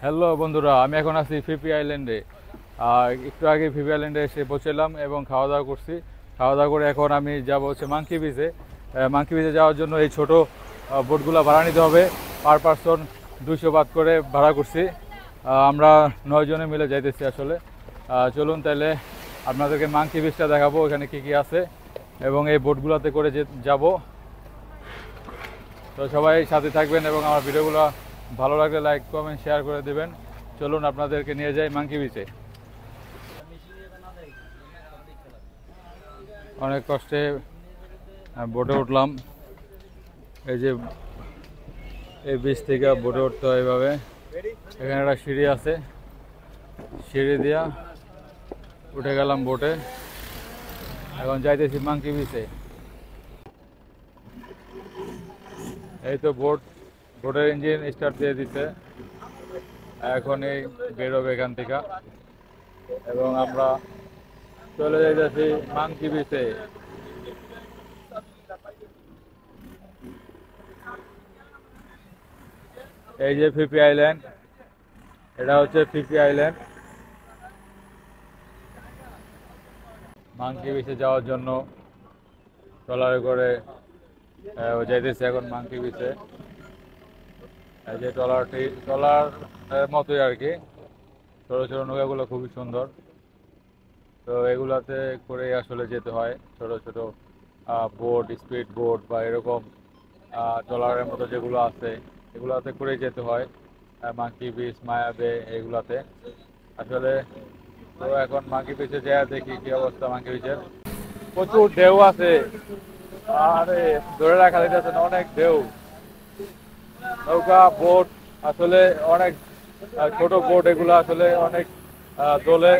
Hello বন্ধুরা, আমি এখন আছি ফিফি আইল্যান্ডে। একটু আগে ফিফি আইল্যান্ডে এসে পৌঁছলাম এবং খাওয়া দাওয়া করছি। খাওয়া দাওয়া করে এখন আমি যাব হচ্ছে মাঙ্কি বিচে। মাঙ্কি বিচে যাওয়ার জন্য এই ছোট বোটগুলো ভাড়া নিতে হবে। পার পারসন 200 বাদ করে ভাড়া করছি। আমরা 9 জনে মিলে যাইতেছি আসলে। চলুন তাহলে আপনাদেরকে মাঙ্কি বিচটা দেখাবো, এখানে কী কী আছে এবং এই বোটগুলোতে করে যাব। তো সবাই সাথে থাকবেন এবং আমার ভিডিওগুলো ভালো লাগলে লাইক কমেন্ট শেয়ার করে দেবেন। চলুন আপনাদেরকে নিয়ে যাই মাঙ্কি বিচে। অনেক কষ্টে বোটে উঠলাম। এই যে এই বিচ থেকে বোটে উঠতে হয় এভাবে। এখানে একটা সিঁড়ি আছে, সিঁড়ি দিয়া উঠে গেলাম বোটে। এখন যাইতেছি মাঙ্কি বিচে। এই তো বোটের ইঞ্জিন স্টার্ট দিয়ে দিচ্ছে। এখন এই বেরোবে এখান থেকে এবং আমরা চলে যাইতেছি মাঙ্কি বিচে। এই যে ফিফি আইল্যান্ড, এটা হচ্ছে ফিফি আইল্যান্ড। মাঙ্কি বিচে যাওয়ার জন্য ট্রলারে করে যাইতেছি এখন মাঙ্কি বিচে। এই যে ট্রলারের মতোই আর কি, ছোটো ছোটো নৌকাগুলো খুবই সুন্দর। তো এগুলাতে করে আসলে যেতে হয়, ছোট ছোট বোট, স্পিড বোট বা এরকম ট্রলারের মতো যেগুলো আছে এগুলাতে করে যেতে হয় মাঙ্কি বিচ, মায়া বে এগুলাতে আসলে। তো এখন মাঙ্কি বিচে যাই, দেখি কি অবস্থা মাঙ্কি বিচের। প্রচুর ঢেউ আছে, আরে ধরে রাখা যাচ্ছে না, অনেক ঢেউ। নৌকা বোট আসলে অনেক ছোট বোট, এগুলো আসলে অনেক দোলে,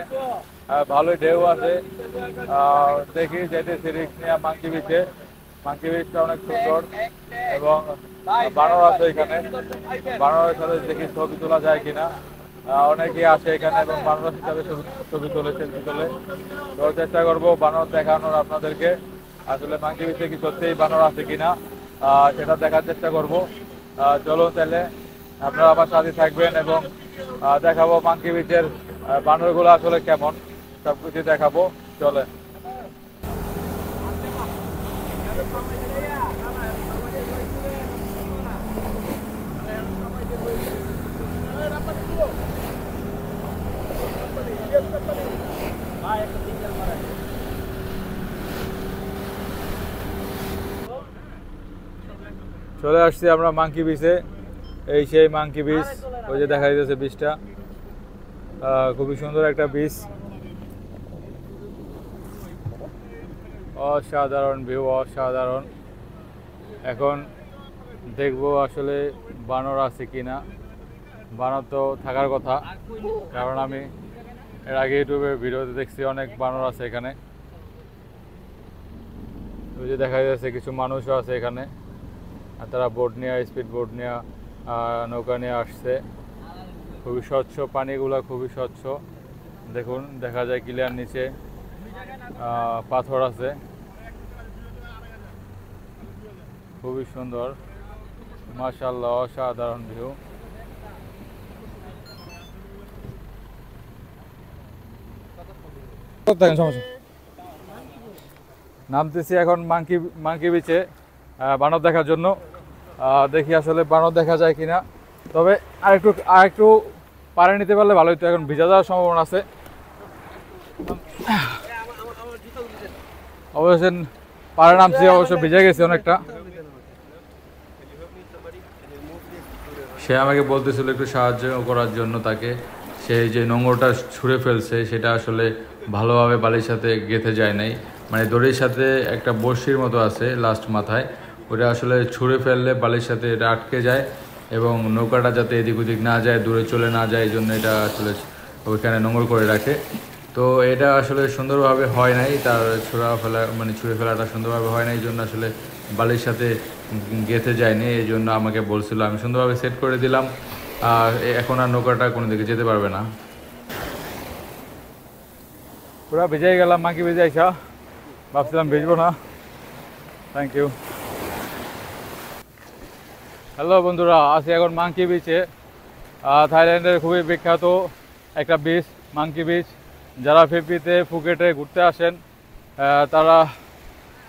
ভালোই ঢেউ আছে। দেখি যেতেছি রিক্স নিয়ে মাঙ্কি বিচে। মাঙ্কি বিচটা অনেক সুন্দর এবং বানর আছে এখানে। বানরের সাথে দেখি ছবি তোলা যায় কিনা। অনেকেই আসে এখানে এবং বানরের সাথে ছবি তোলে, সেলফি তোলে। তো চেষ্টা করবো বানর দেখানোর আপনাদেরকে। আসলে মাঙ্কি বিচে কি সত্যিই বানর আছে কিনা সেটা দেখার চেষ্টা করব। চলুন তাহলে আপনারা আমার সাথে থাকবেন এবং দেখাবো মাঙ্কি বিচের বানরগুলো আসলে কেমন, সবকিছু দেখাবো। চলে চলে আসছি আমরা মাঙ্কি বিচে। এই সেই মাঙ্কি বিচ, ওই যে দেখা যাচ্ছে বিচটা। খুবই সুন্দর একটা বিচ, অসাধারণ ভিউ, অসাধারণ। এখন দেখবো আসলে বানর আছে কিনা। বানর তো থাকার কথা, কারণ আমি এর আগে ইউটিউবে ভিডিওতে দেখছি অনেক বানর আছে এখানে। ওই যে দেখা যাচ্ছে কিছু মানুষও আছে এখানে, আর তারা বোট নিয়ে, স্পিড বোট নিয়ে, নৌকা নিয়ে আসছে। খুবই স্বচ্ছ পানিগুলো, খুবই স্বচ্ছ। দেখুন, দেখা যায় ক্লিয়ার, নিচে পাথর আছে। খুবই সুন্দর, মাশাআল্লাহ, অসাধারণ ভিউ। নামতেছি এখন মাঙ্কি বিচে বানর দেখার জন্য। দেখি আসলে বানর দেখা যায় কিনা। তবে আরেকটু পারে নিতে পারলে ভালো হতো, এখন ভিজা যাওয়ার সম্ভাবনা আছে। অবশ্য পারে নামছি, অবশ্য ভিজে গেছি অনেকটা। সে আমাকে বলতেছিল একটু সাহায্য করার জন্য তাকে। সে যে নোংরটা ছুঁড়ে ফেলছে সেটা আসলে ভালোভাবে বালির সাথে গেঁথে যায় নাই, মানে দড়ির সাথে একটা বড়শির মতো আছে লাস্ট মাথায়, ওটা আসলে ছুঁড়ে ফেললে বালির সাথে এটা আটকে যায় এবং নৌকাটা যাতে এদিক ওদিক না যায়, দূরে চলে না যায়, এই জন্য এটা আসলে ওইখানে নোংর করে রাখে। তো এটা আসলে সুন্দরভাবে হয় নাই, তার ছুঁড়ে ফেলাটা সুন্দরভাবে হয় নাই, এই জন্য আসলে বালির সাথে গেঁথে যায়নি। এই জন্য আমাকে বলছিল, আমি সুন্দরভাবে সেট করে দিলাম। আর এখন আর নৌকাটা কোনো দিকে যেতে পারবে না। পুরা ভিজে গেলাম মাঙ্কি বিচে আইসা, ভাবছিলাম ভিজবো না। Thank you. হ্যালো বন্ধুরা, আছি এখন মাঙ্কি বিচে। থাইল্যান্ডের খুবই বিখ্যাত একটা বিচ, মাঙ্কি বিচ। যারা ফিফিতে ফুকেটে ঘুরতে আসেন তারা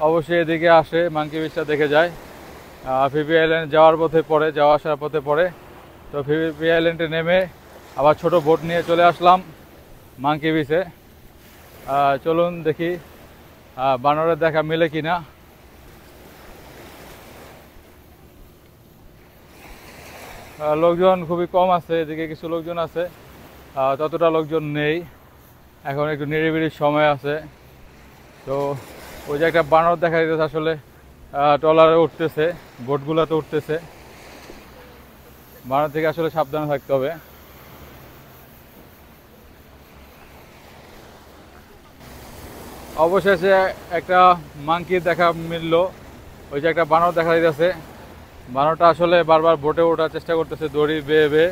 অবশ্যই এদিকে আসে, মাঙ্কি বিচটা দেখে যায়। ফিফি আইল্যান্ড যাওয়ার পথে পড়ে, যাওয়া আসার পথে পড়ে। তো ফিফি আইল্যান্ডে নেমে আবার ছোট বোট নিয়ে চলে আসলাম মাঙ্কি বিচে। চলুন দেখি বানরের দেখা মিলে কিনা। লোকজন খুবই কম আছে, এদিকে কিছু লোকজন আছে, ততটা লোকজন নেই। এখন একটু নিরিবিলির সময় আছে। তো ওই যে একটা বানর দেখা যেতেছে, আসলে ট্রলারে উঠতেছে, বোটগুলোতে উঠতেছে। বানর থেকে আসলে সাবধানে থাকতে হবে। অবশেষে একটা মাঙ্কির দেখা মিলল। ওই যে একটা বানর দেখা যাচ্ছে, বানরটা আসলে বারবার বোটে ওঠার চেষ্টা করতেছে দড়ি বেয়ে বেয়ে।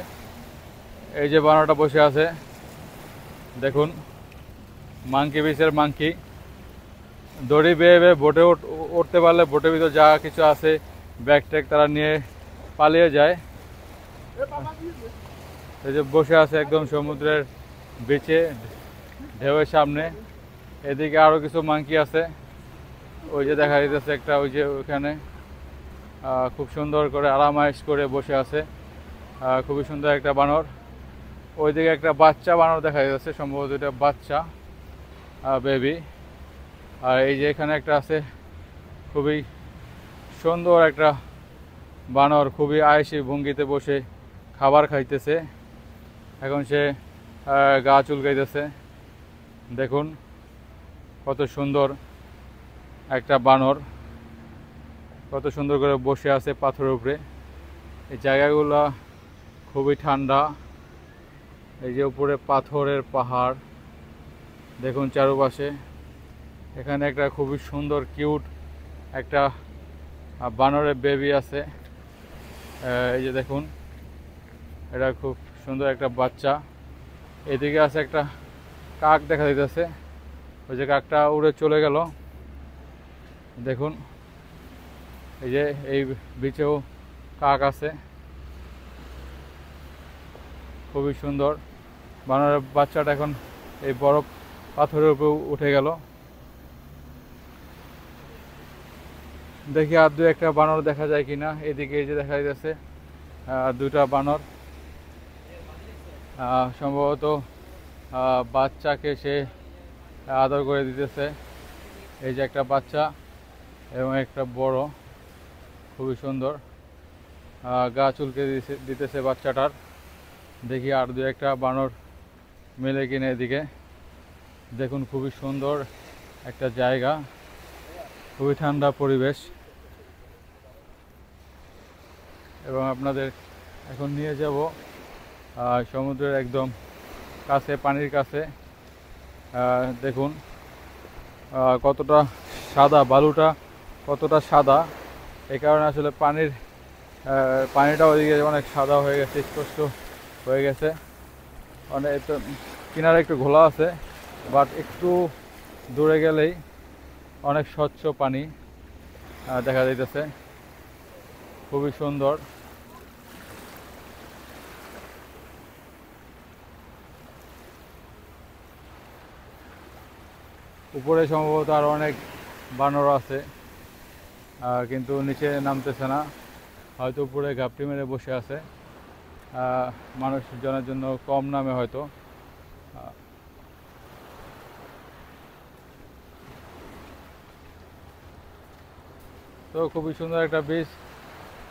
এই যে বানরটা বসে আছে, দেখুন মাঙ্কি বিচের মাঙ্কি। দড়ি বেয়ে বেয়ে বোটে উঠতে পারলে বোটের ভিতর যা কিছু আছে ব্যাগ ট্যাগ তারা নিয়ে পালিয়ে যায়। এই যে বসে আছে একদম সমুদ্রের বিচে, ঢেউয়ের সামনে। এদিকে আরও কিছু মাঙ্কি আছে, ওই যে দেখা যাচ্ছে একটা, ওই যে ওখানে খুব সুন্দর করে আরামায়েশ করে বসে আছে। খুবই সুন্দর একটা বানর। ওইদিকে একটা বাচ্চা বানর দেখা যাচ্ছে, সম্ভবত এটা বাচ্চা বেবি। আর এই যে এখানে একটা আছে, খুবই সুন্দর একটা বানর, খুবই আয়েসি ভঙ্গিতে বসে খাবার খাইতেছে। এখন সে গা চুলকাইতেছে। দেখুন কত সুন্দর একটা বানর, কত সুন্দর করে বসে আছে পাথরের উপরে। এই জায়গাগুলো খুবই ঠান্ডা। এই যে উপরে পাথরের পাহাড়, দেখুন চারপাশে। এখানে একটা খুবই সুন্দর কিউট একটা বানরের বেবি আছে। এই যে দেখুন, এটা খুব সুন্দর একটা বাচ্চা। এদিকে আছে একটা কাক দেখা যাইতেছে, ওই যে কাকটা উড়ে চলে গেল। দেখুন এই যে এই বিচেও কাক আছে, খুবই সুন্দর। বানরের বাচ্চাটা এখন এই বরফ পাথরের উপর উঠে গেল। দেখি আর দু একটা বানর দেখা যায় কিনা। এদিকে এই যে দেখা যাচ্ছে দুটা বানর, সম্ভবত বাচ্চাকে সে আদর করে দিতেছে। এই যে একটা বাচ্চা এবং একটা বড়, খুবই সুন্দর, গা চুলকে দিতেছে বাচ্চাটার। দেখি আর দু একটা বানর মেলে কিনে। এদিকে দেখুন খুবই সুন্দর একটা জায়গা, খুবই ঠান্ডা পরিবেশ। এবং আপনাদের এখন নিয়ে যাব সমুদ্রের একদম কাছে, পানির কাছে। দেখুন কতটা সাদা, বালুটা কতটা সাদা। এই কারণে আসলে পানিটা ওইদিকে অনেক সাদা হয়ে গেছে, স্পষ্ট হয়ে গেছে। অনেক কিনারে একটু ঘোলা আছে, বাট একটু দূরে গেলেই অনেক স্বচ্ছ পানি দেখা যাইতেছে, খুবই সুন্দর। উপরে সম্ভবত আরও অনেক বানর আছে, কিন্তু নিচে নামতেছে না, হয়তো উপরে ঘাপটি মেরে বসে আছে। মানুষজনের জন্য কম নামে হয়তো। তো খুবই সুন্দর একটা বিচ।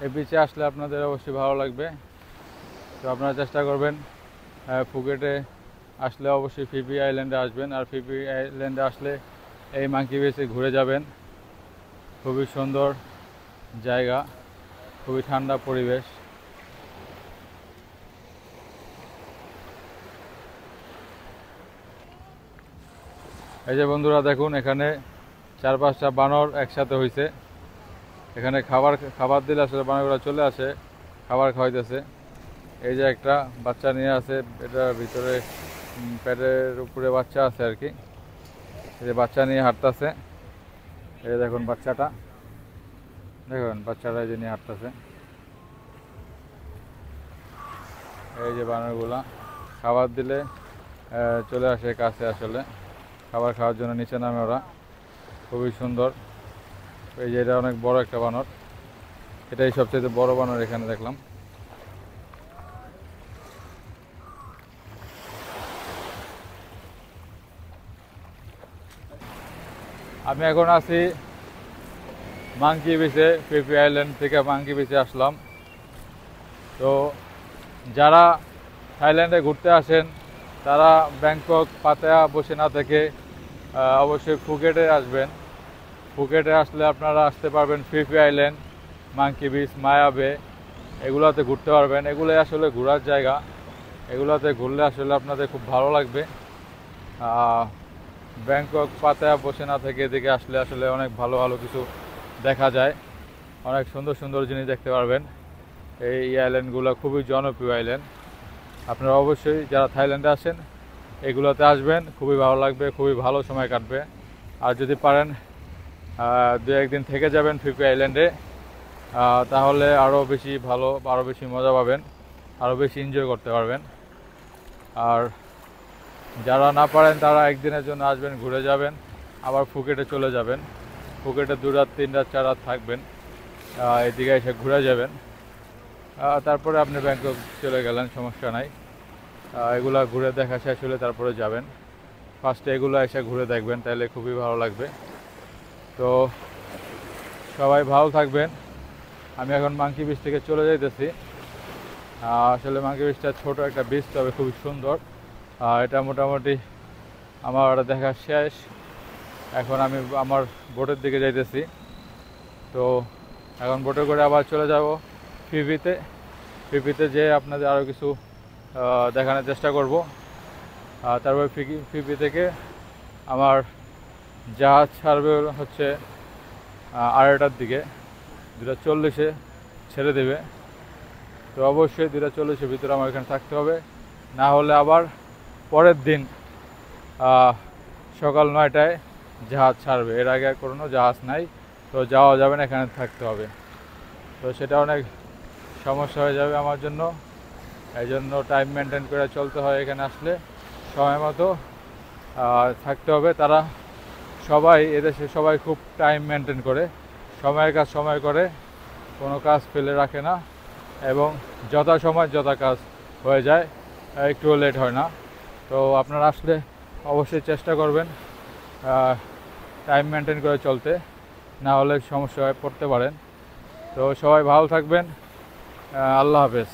এই বিচে আসলে আপনাদের অবশ্যই ভালো লাগবে। তো আপনারা চেষ্টা করবেন ফুকেটে আসলে অবশ্যই ফিফি আইল্যান্ডে আসবেন। আর ফিফি আইল্যান্ডে আসলে এই মাঙ্কি বিচে ঘুরে যাবেন। খুবই সুন্দর জায়গা, খুবই ঠান্ডা পরিবেশ। এই যে বন্ধুরা দেখুন, এখানে 4-5টা বানর একসাথে হয়েছে। এখানে খাবার দিলে আসলে বানরগুলো চলে আসে, খাবার খাওয়াইতেছে। এই যে একটা বাচ্চা নিয়ে আছে, এটার ভিতরে পেটের উপরে বাচ্চা আছে আর কি। এই যে বাচ্চা নিয়ে হাঁটতেছে। এই যে দেখুন বাচ্চাটা, দেখুন বাচ্চাটা এই যে নিয়ে হাঁটতেছে। এই যে বানরগুলা খাবার দিলে চলে আসে কাছে, আসলে খাবার খাওয়ার জন্য নিচে নামে ওরা। খুবই সুন্দর। এই যে এটা অনেক বড় একটা বানর, এটাই সবচেয়ে বড় বানর এখানে দেখলাম। আমি এখন আছি মাঙ্কি বিচে, ফিফি আইল্যান্ড থেকে মাঙ্কি বিচে আসলাম। তো যারা থাইল্যান্ডে ঘুরতে আসেন তারা ব্যাংকক পাতায়া বসে না থেকে অবশ্যই ফুকেটে আসবেন। ফুকেটে আসলে আপনারা আসতে পারবেন ফিফি আইল্যান্ড, মাঙ্কি বিচ, মায়া বে, এগুলোতে ঘুরতে পারবেন। এগুলোই আসলে ঘোরার জায়গা, এগুলোতে ঘুরলে আসলে আপনাদের খুব ভালো লাগবে। ব্যাংকক পাতায়া বসে না থেকে এদিকে আসলে আসলে অনেক ভালো ভালো কিছু দেখা যায়, অনেক সুন্দর সুন্দর জিনিস দেখতে পারবেন। এই আইল্যান্ডগুলো খুবই জনপ্রিয় আইল্যান্ড। আপনারা অবশ্যই যারা থাইল্যান্ডে আসেন এগুলোতে আসবেন, খুবই ভালো লাগবে, খুবই ভালো সময় কাটবে। আর যদি পারেন 2-1 দিন থেকে যাবেন ফিফি আইল্যান্ডে, তাহলে আরও বেশি ভালো, আরও বেশি মজা পাবেন, আরও বেশি এনজয় করতে পারবেন। আর যারা না পারেন তারা একদিনের জন্য আসবেন, ঘুরে যাবেন, আবার ফুকেটে চলে যাবেন। ফুকেটে 2 রাত 3 রাত 4 রাত থাকবেন, এদিকে এসে ঘুরে যাবেন। তারপরে আপনি ব্যাংকক চলে গেলেন, সমস্যা নাই। এগুলা ঘুরে দেখা শেষ হলে তারপরে যাবেন। ফার্স্টে এগুলো এসে ঘুরে দেখবেন, তাহলে খুবই ভালো লাগবে। তো সবাই ভালো থাকবেন। আমি এখন মাঙ্কি বিচ থেকে চলে যাইতেছি। আসলে মাঙ্কি বিচটা ছোটো একটা বিচ, তবে খুবই সুন্দর। এটা মোটামুটি আমার দেখা শেষ। এখন আমি আমার বোটের দিকে যাইতেছি। তো এখন বোটে করে আবার চলে যাব ফিফিতে। ফিফিতে যেয়ে আপনাদের আরও কিছু দেখানোর চেষ্টা করব। তারপর ফিফি থেকে আমার জাহাজ ছাড়বে হচ্ছে 2:30টার দিকে, 2:40-এ ছেড়ে দেবে। তো অবশ্যই 2:40-এর ভিতরে আমার এখানে থাকতে হবে, না হলে আবার পরের দিন সকাল 9টায় জাহাজ ছাড়বে। এর আগে কোনো জাহাজ নাই, তো যাওয়া যাবে না, এখানে থাকতে হবে। তো সেটা অনেক সমস্যা হয়ে যাবে আমার জন্য। এই জন্য টাইম মেনটেন করে চলতে হয়। এখানে আসলে সময় মতো থাকতে হবে। তারা সবাই, এদেশে সবাই খুব টাইম মেনটেন করে, সময়ের কাজ সময় করে, কোনো কাজ ফেলে রাখে না, এবং যথাসময় যথা কাজ হয়ে যায়, একটুও লেট হয় না। তো আপনারা আসলে অবশ্যই চেষ্টা করবেন টাইম মেনটেন করে চলতে, না হলে সমস্যায় পড়তে পারেন। তো সবাই ভালো থাকবেন। আল্লাহ হাফেজ।